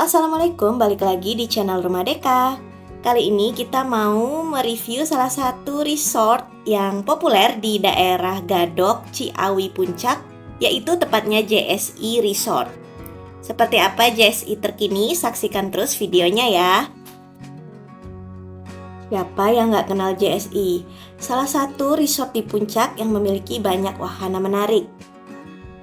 Assalamualaikum, balik lagi di channel Rumah Deka. Kali ini kita mau mereview salah satu resort yang populer di daerah Gadok, Ciawi Puncak, yaitu tepatnya JSI Resort. Seperti apa JSI terkini, saksikan terus videonya ya. Siapa yang nggak kenal JSI? Salah satu resort di puncak yang memiliki banyak wahana menarik.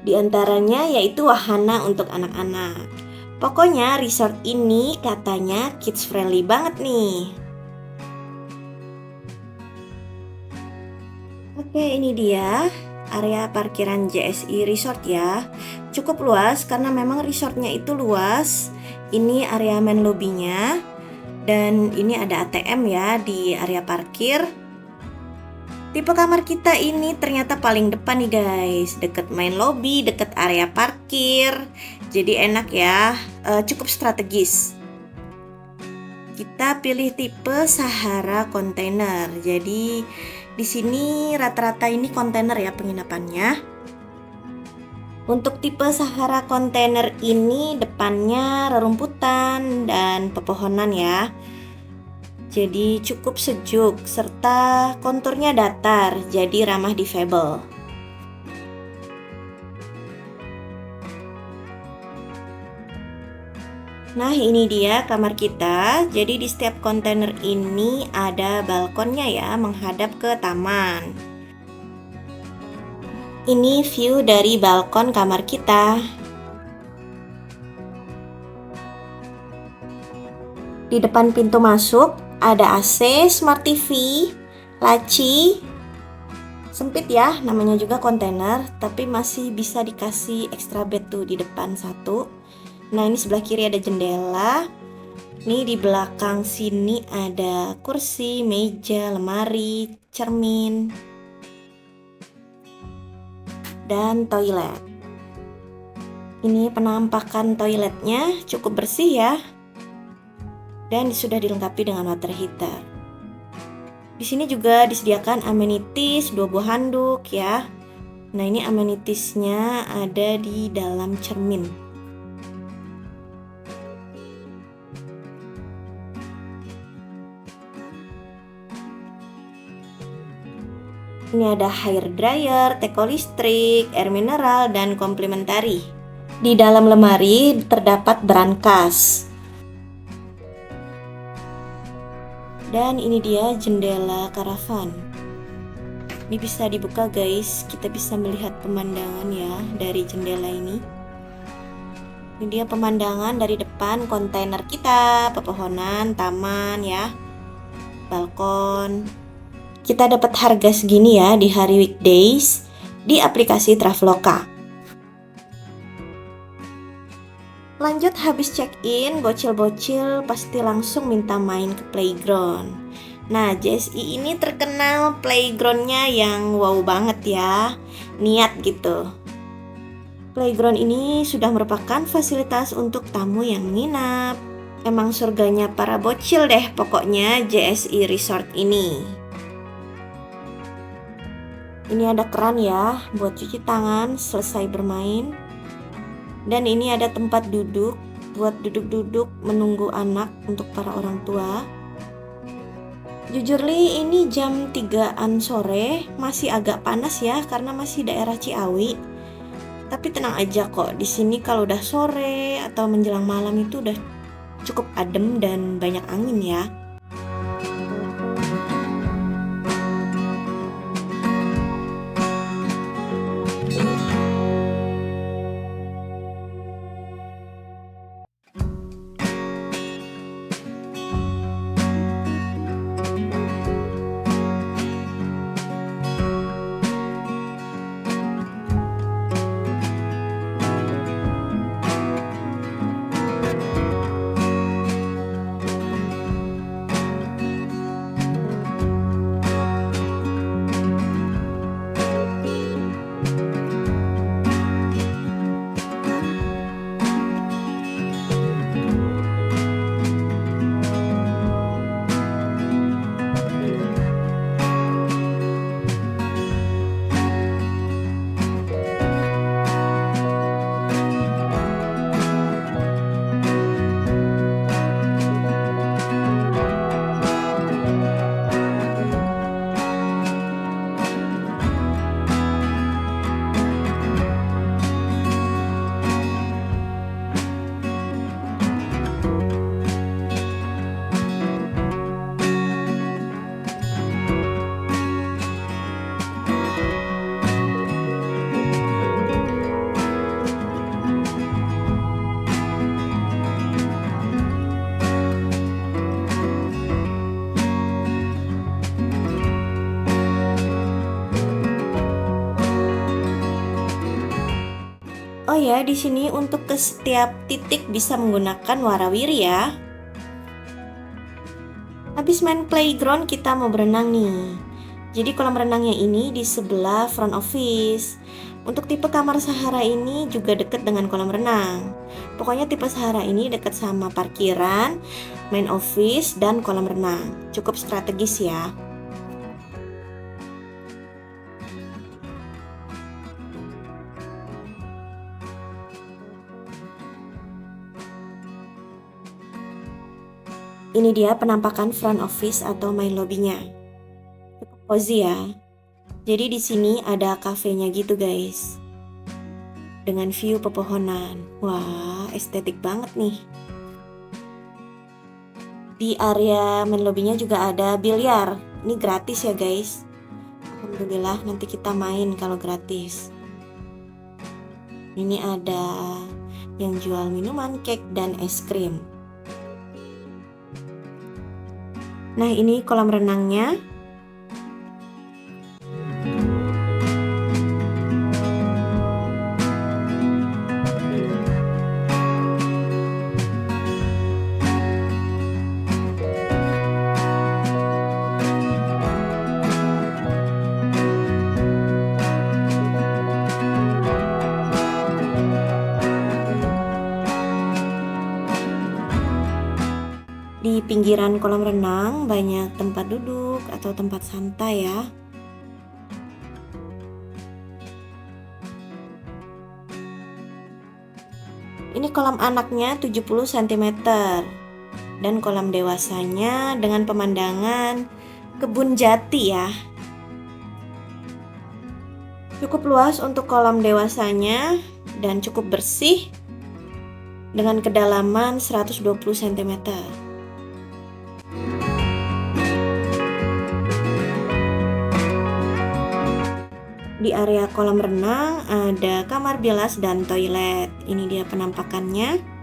Di antaranya yaitu wahana untuk anak-anak. Pokoknya resort ini katanya kids friendly banget nih. Oke, ini dia area parkiran JSI Resort ya. Cukup luas karena memang resortnya itu luas. Ini area main lobbynya. Dan ini ada ATM ya di area parkir. Tipe kamar kita ini ternyata paling depan nih guys, deket main lobby, deket area parkir. Jadi enak ya, cukup strategis. Kita pilih tipe Sahara kontainer. Jadi di sini rata-rata ini kontainer ya penginapannya. Untuk tipe Sahara kontainer ini depannya rerumputan dan pepohonan ya. Jadi cukup sejuk serta konturnya datar, jadi ramah difabel. Nah, ini dia kamar kita. Jadi di setiap kontainer ini ada balkonnya ya, menghadap ke taman. Ini view dari balkon kamar kita. Di depan pintu masuk ada AC, Smart TV, laci. Sempit ya, namanya juga kontainer, tapi masih bisa dikasih extra bed tuh di depan satu. Nah, ini sebelah kiri ada jendela. Nih di belakang sini ada kursi, meja, lemari, cermin, dan toilet. Ini penampakan toiletnya cukup bersih ya. Dan sudah dilengkapi dengan water heater. Di sini juga disediakan amenities 2 buah handuk ya. Nah, ini amenitiesnya ada di dalam cermin. Ini ada hair dryer, teko listrik, air mineral, dan komplementari. Di dalam lemari terdapat brankas. Dan ini dia jendela karavan. Ini bisa dibuka guys, kita bisa melihat pemandangan ya dari jendela ini. Ini dia pemandangan dari depan kontainer kita, pepohonan, taman ya, balkon. Kita dapat harga segini ya di hari weekdays di aplikasi Traveloka. Lanjut habis check-in, bocil-bocil pasti langsung minta main ke playground. Nah, JSI ini terkenal playgroundnya yang wow banget ya, niat gitu. Playground ini sudah merupakan fasilitas untuk tamu yang menginap. Emang surganya para bocil deh pokoknya JSI Resort ini. Ini ada keran ya, buat cuci tangan selesai bermain. Dan ini ada tempat duduk, buat duduk-duduk menunggu anak untuk para orang tua. Jujur li, ini jam 3-an sore, masih agak panas ya, karena masih daerah Ciawi. Tapi tenang aja kok, di sini kalau udah sore atau menjelang malam itu udah cukup adem dan banyak angin ya. Oh ya, di sini untuk ke setiap titik bisa menggunakan warawiri ya. Habis main playground, kita mau berenang nih. Jadi kolam renangnya ini di sebelah front office. Untuk tipe kamar Sahara ini juga dekat dengan kolam renang. Pokoknya tipe Sahara ini dekat sama parkiran, main office, dan kolam renang. Cukup strategis ya. Ini dia penampakan front office atau main lobbynya. Cukup cozy ya. Jadi di sini ada kafenya gitu guys. Dengan view pepohonan. Wah, estetik banget nih. Di area main lobbynya juga ada biliar. Ini gratis ya guys. Alhamdulillah nanti kita main kalau gratis. Ini ada yang jual minuman, cake, dan es krim. Nah, ini kolam renangnya. Di pinggiran kolam renang banyak tempat duduk atau tempat santai ya. Ini kolam anaknya 70 cm dan kolam dewasanya dengan pemandangan kebun jati ya. Cukup luas untuk kolam dewasanya dan cukup bersih dengan kedalaman 120 cm. Di area kolam renang ada kamar bilas dan toilet. Ini dia penampakannya.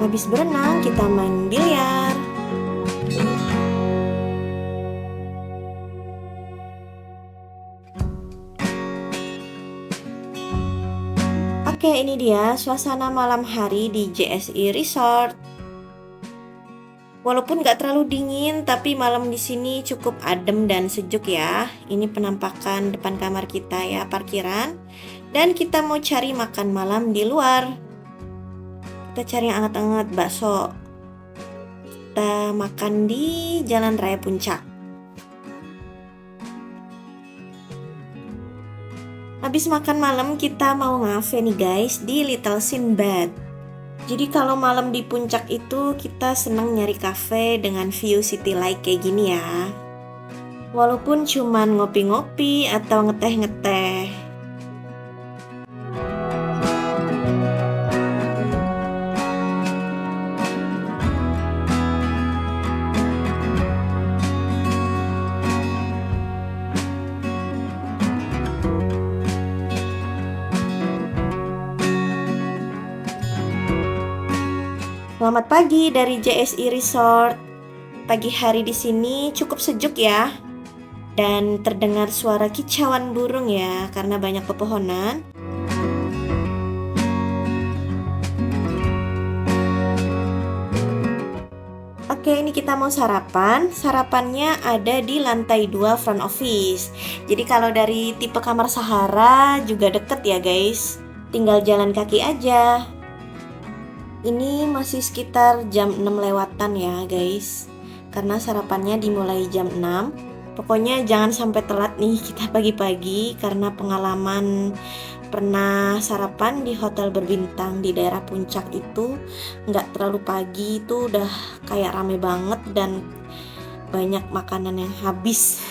Habis berenang, kita main biliar. Oke, ini dia suasana malam hari di JSI Resort. Walaupun gak terlalu dingin, tapi malam di sini cukup adem dan sejuk ya. Ini penampakan depan kamar kita ya, parkiran. Dan kita mau cari makan malam di luar. Kita cari yang anget-anget, bakso. Kita makan di Jalan Raya Puncak. Habis makan malam kita mau ngafe nih guys di Little Sinbad. Jadi kalau malam di puncak itu kita senang nyari cafe dengan view city light kayak gini ya. Walaupun cuman ngopi-ngopi atau ngeteh-ngeteh. Selamat pagi dari JSI Resort. Pagi hari di sini cukup sejuk ya. Dan terdengar suara kicauan burung ya karena banyak pepohonan. Oke, ini kita mau sarapan. Sarapannya ada di lantai 2 front office. Jadi kalau dari tipe kamar Sahara juga deket ya guys. Tinggal jalan kaki aja. Ini masih sekitar jam 6 lewatan ya guys. Karena sarapannya dimulai jam 6. Pokoknya jangan sampai telat nih kita pagi-pagi. Karena pengalaman pernah sarapan di hotel berbintang di daerah puncak itu nggak terlalu pagi, itu udah kayak rame banget dan banyak makanan yang habis.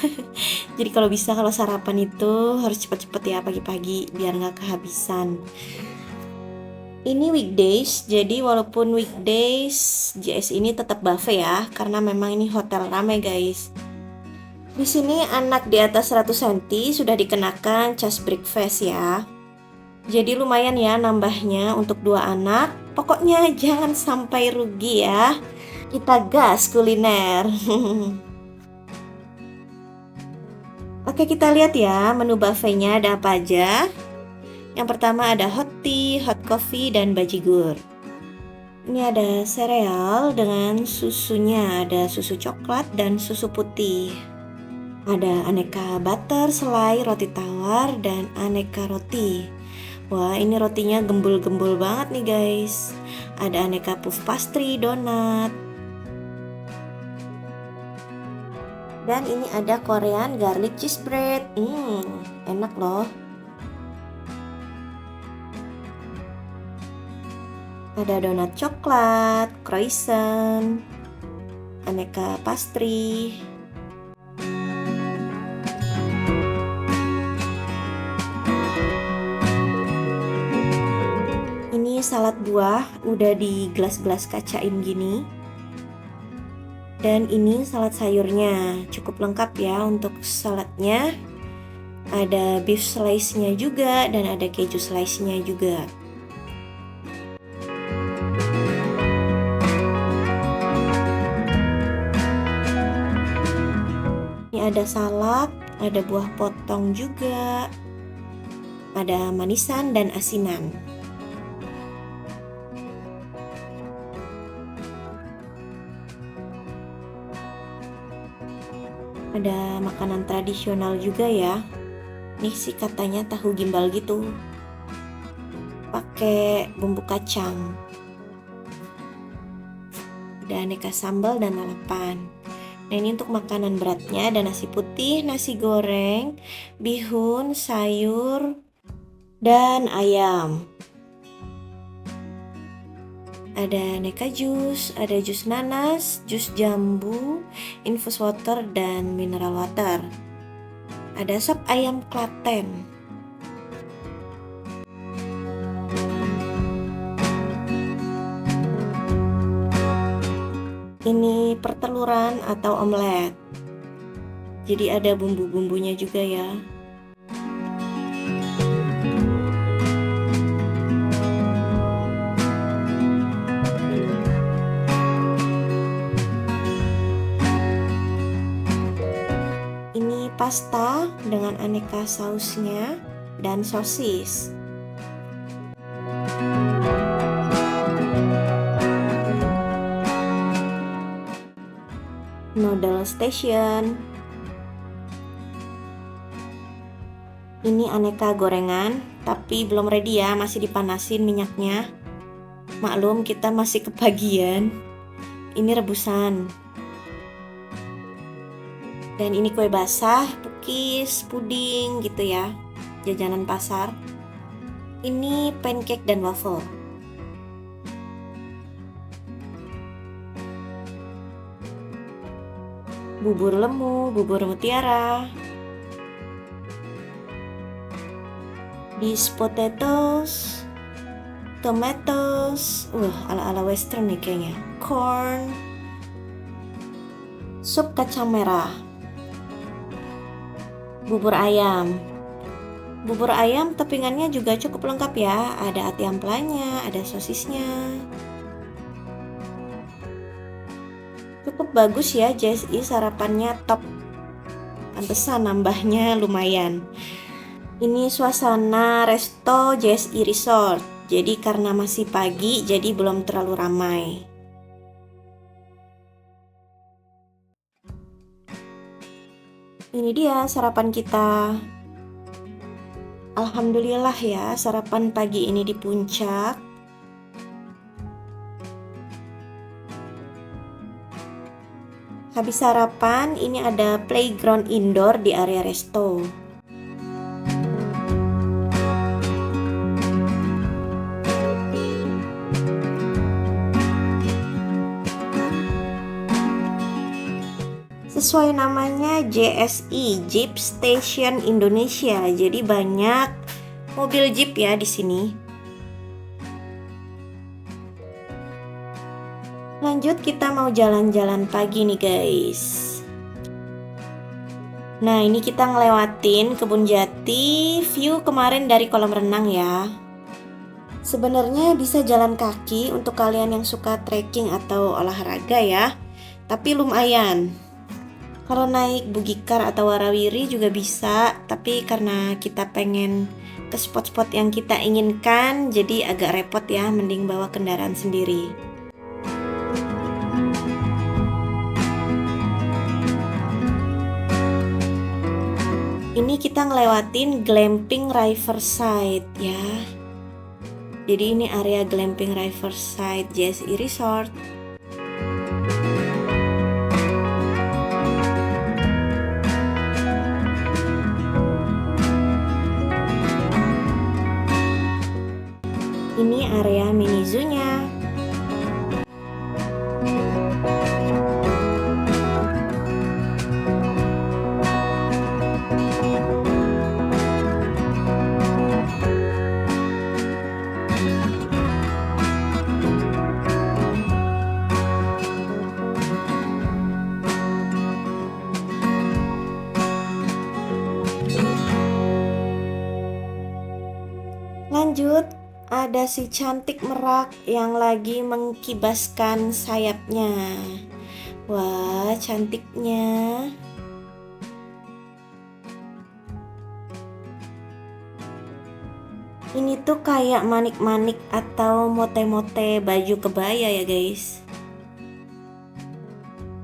Jadi kalau bisa kalau sarapan itu harus cepet-cepet ya pagi-pagi biar nggak kehabisan. Ini weekdays, jadi walaupun weekdays JS ini tetap buffet ya, karena memang ini hotel ramai guys. Di sini anak di atas 100 cm sudah dikenakan cas breakfast ya. Jadi lumayan ya nambahnya untuk 2 anak. Pokoknya jangan sampai rugi ya. Kita gas kuliner. Oke, kita lihat ya menu buffetnya ada apa aja. Yang pertama ada hot tea, hot coffee, dan bajigur. Ini ada sereal dengan susunya, ada susu coklat dan susu putih. Ada aneka butter, selai, roti tawar, dan aneka roti. Wah, ini rotinya gembul-gembul banget nih guys. Ada aneka puff pastry, donat. Dan ini ada Korean garlic cheese bread. Enak loh. Ada donat coklat, croissant, aneka pastry. Ini salad buah, udah di gelas-gelas kacain gini. Dan ini salad sayurnya, cukup lengkap ya untuk saladnya. Ada beef slice-nya juga dan ada keju slice-nya juga. Ini ada salad, ada buah potong juga, ada manisan dan asinan. Ada makanan tradisional juga ya. Nih sih katanya tahu gimbal gitu, pakai bumbu kacang. Ada aneka sambal dan lalapan. Nah, ini untuk makanan beratnya ada nasi putih, nasi goreng, bihun, sayur, dan ayam. Ada aneka jus, ada jus nanas, jus jambu, infus water, dan mineral water. Ada sop ayam Klaten. Ini perteluran atau omelet. Jadi ada bumbu-bumbunya juga ya. Ini pasta dengan aneka sausnya dan sosis. Noodle station. Ini aneka gorengan, tapi belum ready ya, masih dipanasin minyaknya. Maklum kita masih kepagian. Ini rebusan. Dan ini kue basah, cookies, puding gitu ya, jajanan pasar. Ini pancake dan waffle. Bubur lemu, bubur mutiara, these potatoes, tomatoes, ala-ala western nih kayaknya, corn, sup kacang merah, bubur ayam. Bubur ayam toppingannya juga cukup lengkap ya, ada ati amplanya, ada sosisnya. Cukup bagus ya JSI, sarapannya top. Pantesan nambahnya lumayan. Ini suasana resto JSI Resort. Jadi karena masih pagi, jadi belum terlalu ramai. Ini dia sarapan kita. Alhamdulillah ya, sarapan pagi ini di puncak. Habis sarapan, ini ada playground indoor di area resto. Sesuai namanya JSI, Jeep Station Indonesia. Jadi banyak mobil Jeep ya di sini. Lanjut, kita mau jalan-jalan pagi nih guys. Nah, ini kita ngelewatin kebun jati, view kemarin dari kolam renang ya. Sebenarnya bisa jalan kaki untuk kalian yang suka trekking atau olahraga ya. Tapi lumayan. Kalau naik Bugikar atau Warawiri juga bisa, tapi karena kita pengen ke spot-spot yang kita inginkan, jadi agak repot ya, mending bawa kendaraan sendiri. Ini kita ngelewatin Glamping Riverside ya. Jadi ini area Glamping Riverside JSI Resort. Ini area mini zoo-nya. Lanjut, ada si cantik merak yang lagi mengkibaskan sayapnya. Wah, cantiknya. Ini tuh kayak manik-manik atau mote-mote baju kebaya ya guys.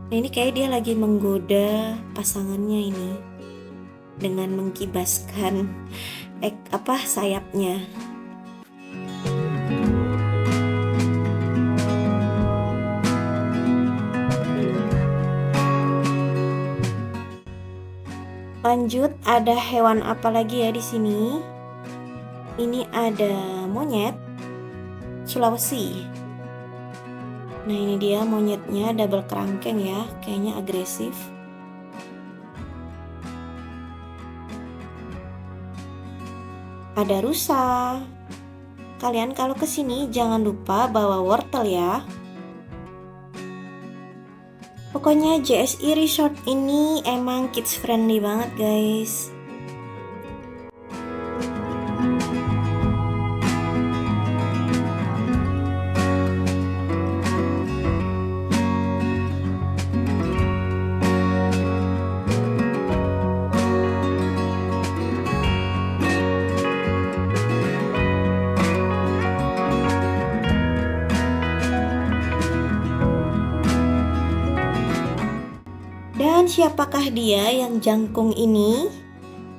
Ini kayak dia lagi menggoda pasangannya ini dengan mengkibaskan sayapnya. Lanjut, ada hewan apa lagi ya di sini? Ini ada monyet Sulawesi. Nah, ini dia monyetnya double kerangkeng ya, kayaknya agresif. Ada rusa. Kalian kalau kesini jangan lupa bawa wortel ya. Pokoknya JSI Resort ini emang kids friendly banget guys. Dan siapakah dia yang jangkung ini?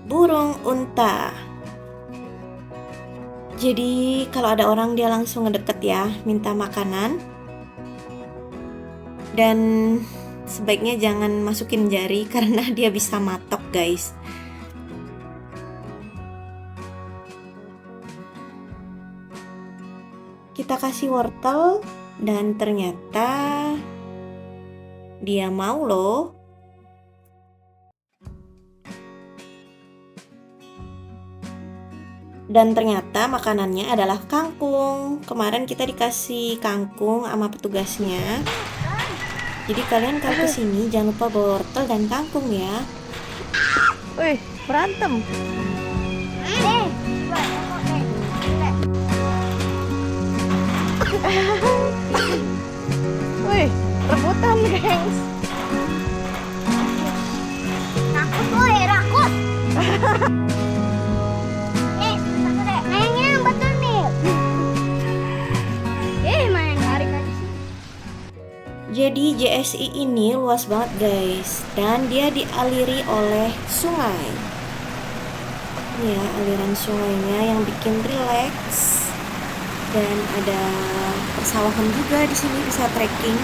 Burung unta. Jadi kalau ada orang dia langsung ngedeket ya, minta makanan. Dan sebaiknya jangan masukin jari karena dia bisa matok guys. Kita kasih wortel dan ternyata dia mau loh. Dan ternyata makanannya adalah kangkung. Kemarin kita dikasih kangkung sama petugasnya. Jadi kalian kalau kesini jangan lupa bawa wortel dan kangkung ya. Wih, berantem. Wih, rebutan gengs. Rakus woy, rakus. Kayaknya yang betul nih. Main lari kan. Jadi JSI ini luas banget guys. Dan dia dialiri oleh sungai. Ini ya aliran sungainya yang bikin rileks. Dan ada persawahan juga di sini, bisa trekking.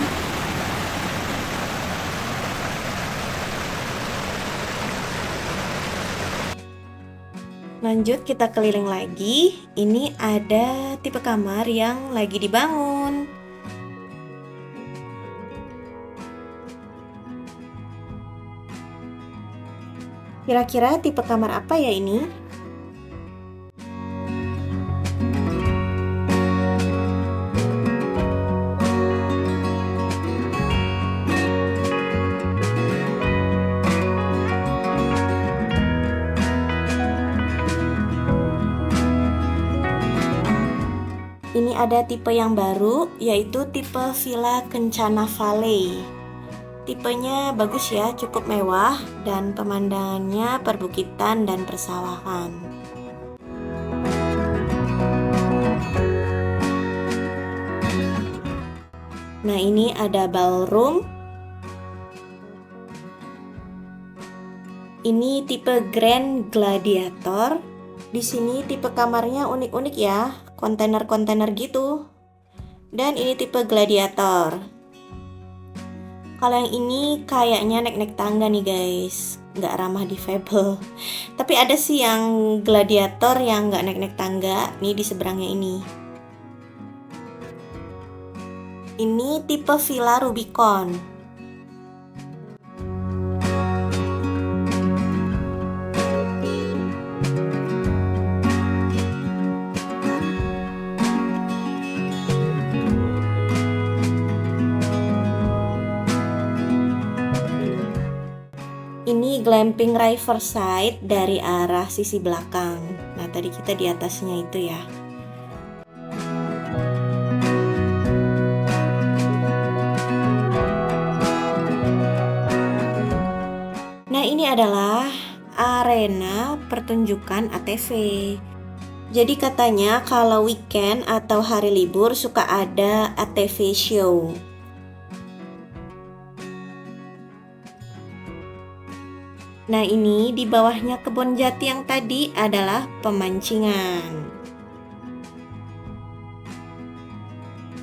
Lanjut kita keliling lagi. Ini ada tipe kamar yang lagi dibangun. Kira-kira tipe kamar apa ya ini? Ini ada tipe yang baru, yaitu tipe Villa Kencana Valley. Tipenya bagus ya, cukup mewah dan pemandangannya perbukitan dan persawahan. Nah, ini ada ballroom. Ini tipe Grand Gladiator. Di sini tipe kamarnya unik-unik ya, kontainer-kontainer gitu. Dan ini tipe Gladiator. Kalau yang ini kayaknya naik-naik tangga nih guys, nggak ramah difabel. Tapi ada sih yang Gladiator yang nggak naik-naik tangga, nih di seberangnya ini. Ini tipe Villa Rubicon. Ini glamping Riverside dari arah sisi belakang. Nah, tadi kita di atasnya itu ya. Nah, ini adalah arena pertunjukan ATV. Jadi katanya kalau weekend atau hari libur suka ada ATV show. Nah, ini di bawahnya kebun jati yang tadi adalah pemancingan.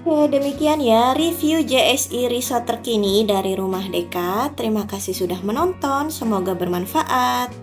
Oke, demikian ya review JSI Resort terkini dari Rumah Deka. Terima kasih sudah menonton, semoga bermanfaat.